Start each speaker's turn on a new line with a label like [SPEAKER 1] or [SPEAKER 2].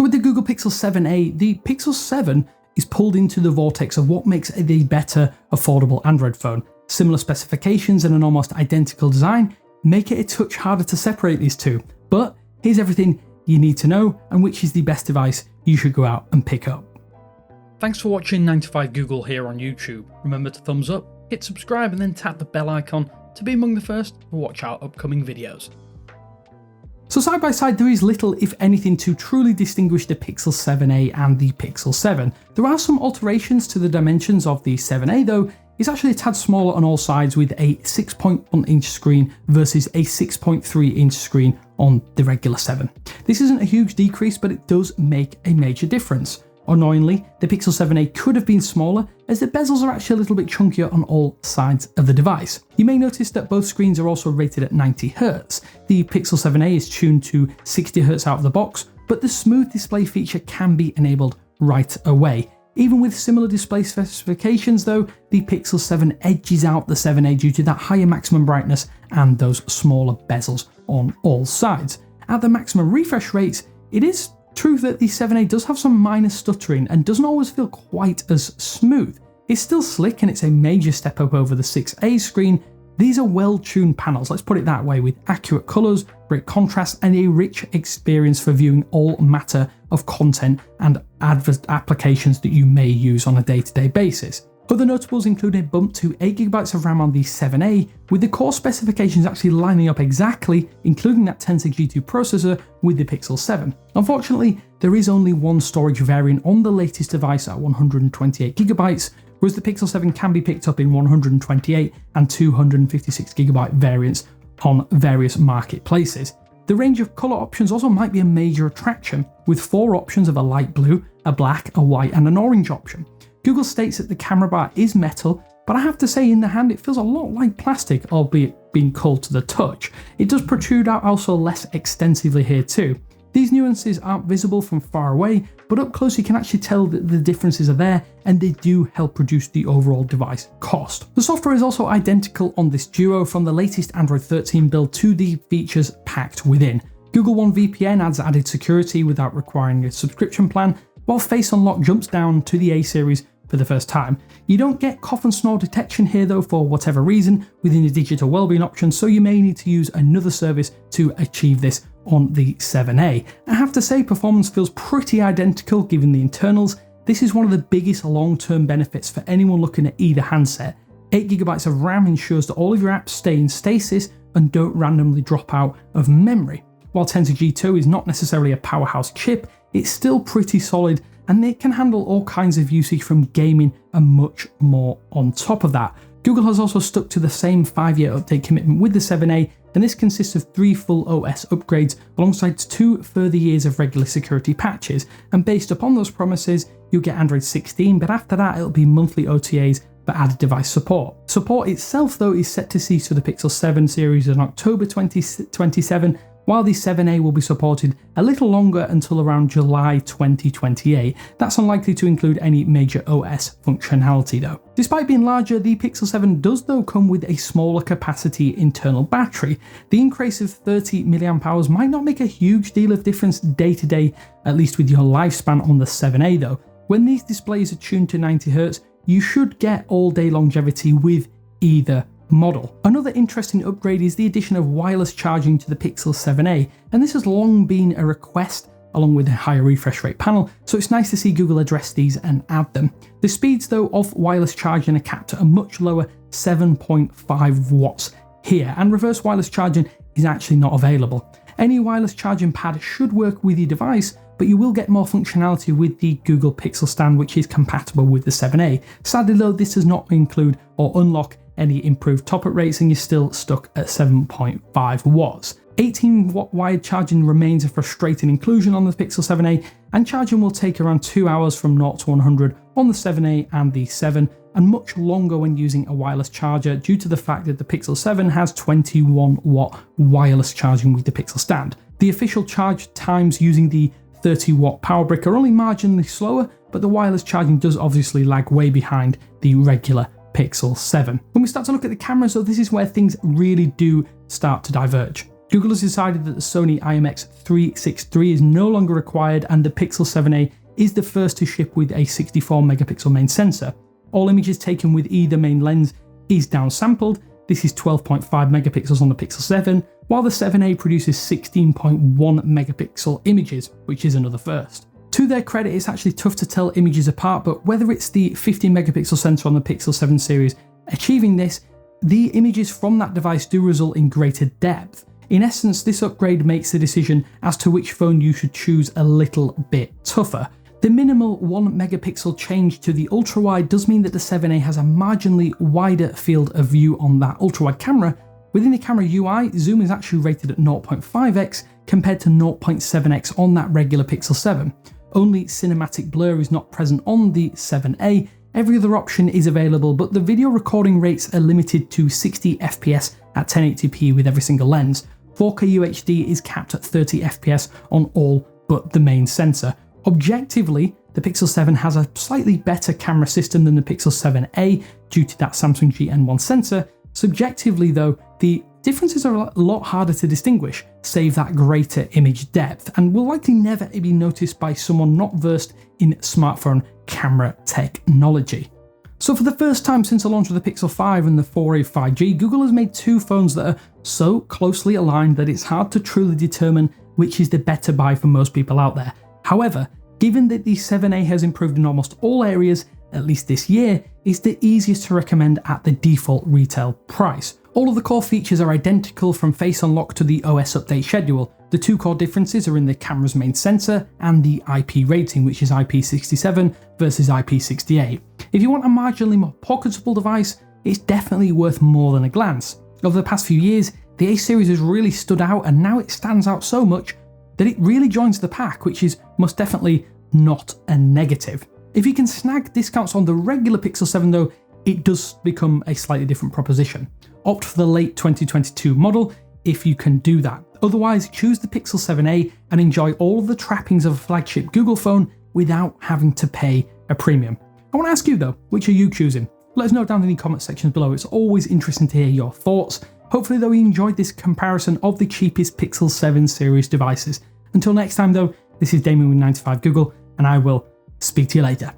[SPEAKER 1] So with the Google Pixel 7a, the Pixel 7 is pulled into the vortex of what makes it a better, affordable Android phone. Similar specifications and an almost identical design make it a touch harder to separate these two. But here's everything you need to know and which is the best device you should go out and pick up. Thanks for watching 9to5 Google here on YouTube. Remember to thumbs up, hit subscribe and then tap the bell icon to be among the first to watch our upcoming videos. So side by side, there is little, if anything, to truly distinguish the Pixel 7a and the Pixel 7. There are some alterations to the dimensions of the 7a though. It's actually a tad smaller on all sides with a 6.1 inch screen versus a 6.3 inch screen on the regular 7. This isn't a huge decrease, but it does make a major difference. Annoyingly, the Pixel 7a could have been smaller as the bezels are actually a little bit chunkier on all sides of the device. You may notice that both screens are also rated at 90Hz. The Pixel 7a is tuned to 60Hz out of the box, but the smooth display feature can be enabled right away. Even with similar display specifications though, the Pixel 7 edges out the 7a due to that higher maximum brightness and those smaller bezels on all sides. At the maximum refresh rates, it is true that the 7a does have some minor stuttering and doesn't always feel quite as smooth. It's still slick and it's a major step up over the 6a screen. These are well-tuned panels, let's put it that way, with accurate colours, great contrast and a rich experience for viewing all matter of content and applications that you may use on a day-to-day basis. Other notables include a bump to 8GB of RAM on the 7a, with the core specifications actually lining up exactly, including that Tensor G2 processor with the Pixel 7. Unfortunately, there is only one storage variant on the latest device at 128GB, whereas the Pixel 7 can be picked up in 128 and 256GB variants on various marketplaces. The range of colour options also might be a major attraction, with 4 options of a light blue, a black, a white and an orange option. Google states that the camera bar is metal, but I have to say in the hand it feels a lot like plastic, albeit being cold to the touch. It does protrude out also less extensively here too. These nuances aren't visible from far away, but up close you can actually tell that the differences are there and they do help reduce the overall device cost. The software is also identical on this Duo, from the latest Android 13 build to the features packed within. Google One VPN adds added security without requiring a subscription plan, while Face Unlock jumps down to the A series for the first time. You don't get cough and snore detection here though for whatever reason within the digital wellbeing option, so you may need to use another service to achieve this on the 7a. I have to say performance feels pretty identical given the internals. This is one of the biggest long-term benefits for anyone looking at either handset. 8GB of RAM ensures that all of your apps stay in stasis and don't randomly drop out of memory. While Tensor G2 is not necessarily a powerhouse chip, it's still pretty solid and it can handle all kinds of usage from gaming and much more on top of that. Google has also stuck to the same 5-year update commitment with the 7a, and this consists of 3 full OS upgrades alongside 2 further years of regular security patches, and based upon those promises you'll get Android 16, but after that it'll be monthly OTAs for added device support. Support itself though is set to cease for the Pixel 7 series in October 2027, while the 7a will be supported a little longer until around July 2028. That's unlikely to include any major OS functionality though. Despite being larger, the Pixel 7 does though come with a smaller capacity internal battery. The increase of 30 mAh might not make a huge deal of difference day to day, at least with your lifespan on the 7a though. When these displays are tuned to 90Hz, you should get all day longevity with either model. Another interesting upgrade is the addition of wireless charging to the Pixel 7a, and this has long been a request along with a higher refresh rate panel, so it's nice to see Google address these and add them. The speeds though of wireless charging are capped at a much lower 7.5 watts here, and reverse wireless charging is actually not available. Any wireless charging pad should work with your device, but you will get more functionality with the Google Pixel Stand, which is compatible with the 7a. Sadly though, this does not include or unlock any improved top-up rates and you're still stuck at 7.5 watts. 18-watt wired charging remains a frustrating inclusion on the Pixel 7a, and charging will take around 2 hours from 0 to 100 on the 7a and the 7, and much longer when using a wireless charger due to the fact that the Pixel 7 has 21-watt wireless charging with the Pixel Stand. The official charge times using the 30-watt power brick are only marginally slower, but the wireless charging does obviously lag way behind the regular Pixel 7. When we start to look at the cameras though, this is where things really do start to diverge. Google has decided that the Sony IMX363 is no longer required, and the Pixel 7a is the first to ship with a 64 megapixel main sensor. All images taken with either main lens is downsampled. This is 12.5 megapixels on the Pixel 7, while the 7a produces 16.1 megapixel images, which is another first. To their credit, it's actually tough to tell images apart, but whether it's the 15 megapixel sensor on the Pixel 7 series achieving this, the images from that device do result in greater depth. In essence, this upgrade makes the decision as to which phone you should choose a little bit tougher. The minimal 1 megapixel change to the ultra-wide does mean that the 7a has a marginally wider field of view on that ultra-wide camera. Within the camera UI, zoom is actually rated at 0.5x compared to 0.7x on that regular Pixel 7. Only cinematic blur is not present on the 7a. Every other option is available, but the video recording rates are limited to 60 FPS at 1080p with every single lens. 4K UHD is capped at 30 FPS on all but the main sensor. Objectively, the Pixel 7 has a slightly better camera system than the Pixel 7a due to that Samsung GN1 sensor. Subjectively though, the differences are a lot harder to distinguish, save that greater image depth, and will likely never be noticed by someone not versed in smartphone camera technology. So for the first time since the launch of the Pixel 5 and the 4a 5G, Google has made two phones that are so closely aligned that it's hard to truly determine which is the better buy for most people out there. However, given that the 7a has improved in almost all areas, at least this year, it's the easiest to recommend at the default retail price. All of the core features are identical from Face Unlock to the OS update schedule. The two core differences are in the camera's main sensor and the IP rating, which is IP67 versus IP68. If you want a marginally more pocketable device, it's definitely worth more than a glance. Over the past few years, the A series has really stood out, and now it stands out so much that it really joins the pack, which is most definitely not a negative. If you can snag discounts on the regular Pixel 7 though, it does become a slightly different proposition. Opt for the late 2022 model if you can do that. Otherwise, choose the Pixel 7a and enjoy all of the trappings of a flagship Google phone without having to pay a premium. I want to ask you though, which are you choosing? Let us know down in the comment sections below. It's always interesting to hear your thoughts. Hopefully though you enjoyed this comparison of the cheapest Pixel 7 series devices. Until next time though, this is Damien with 95 Google, and I will speak to you later.